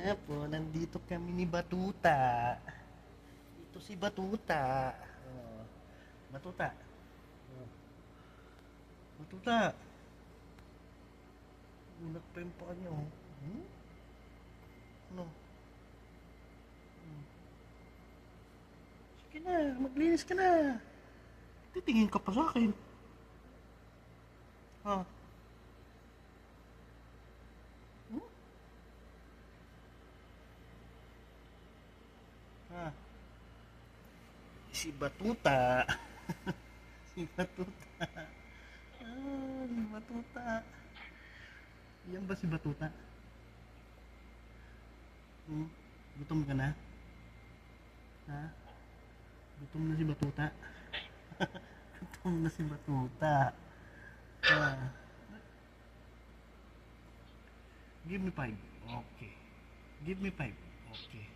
Nga po, nandito kami ni Batuta. Ito si Batuta. Oh, Batuta. Oh, Batuta. Unak pa yung paa niya, oh. Hmm? Ano? Hmm. Sige na, maglinis ka na. Titingin ka pa sa akin. Ha? Hmm? Ha? Si Batuta. Si Batuta. Si Batuta. Yan ba si Batuta? Hmm? Gutom ka na? Ha? Gutom na si Batuta? Gutom na si Batuta. Ah, give me five. Okay. Give me five. Okay.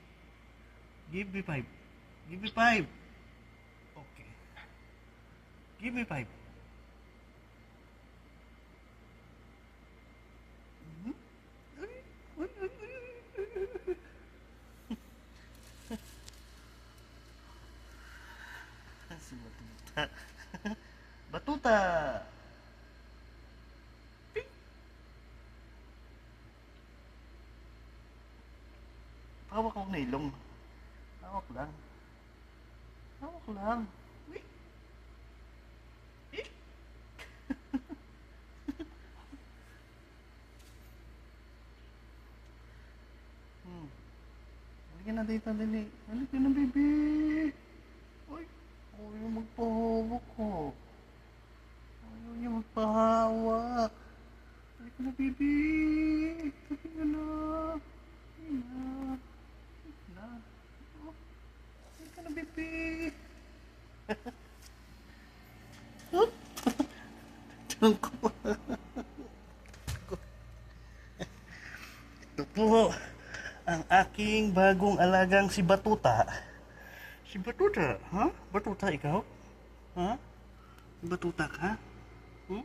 Give me five. Give me five. Okay. Give me five. Mhm. Ay, ay, ay, ay. Si Batuta. Batuta! Ping! Hawak ako na ilong. Hawak lang. Hawak lang. Uy! Eh! Hmm. Halika na dito, dali. Halika na, baby. Uy! Ayaw magpahawak ko. Ayaw niya magpahawak. Halika na, baby. Halika na. Halika na. Halika na. Oh, halika na, baby. Huh? Diyan ko. Ito po ang aking bagong alagang si Batuta. Si Batuta, ha? Batuta ikaw? Ha? Batuta ka? Hmm?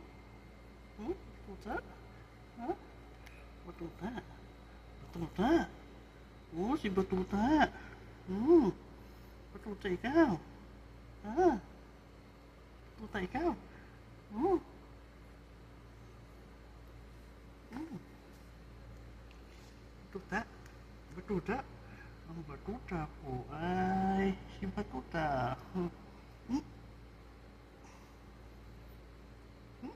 Hmm? Batuta? Ha? Batuta? Batuta? Oh, si Batuta. Hmm. Batuta ikaw? Ha? Batuta ikaw? Hmm. Hmm. Batuta? Batuta? Ang Batuta ko ay si Batuta. Hmm. Hmm? Hmm?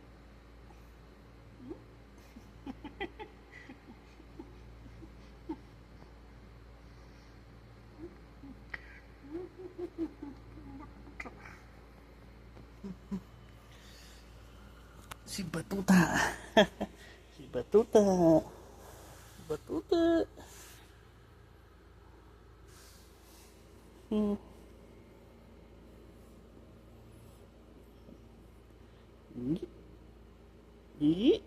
Si Batuta. Si Batuta. Batuta. Hmm. Gigi. Gigi.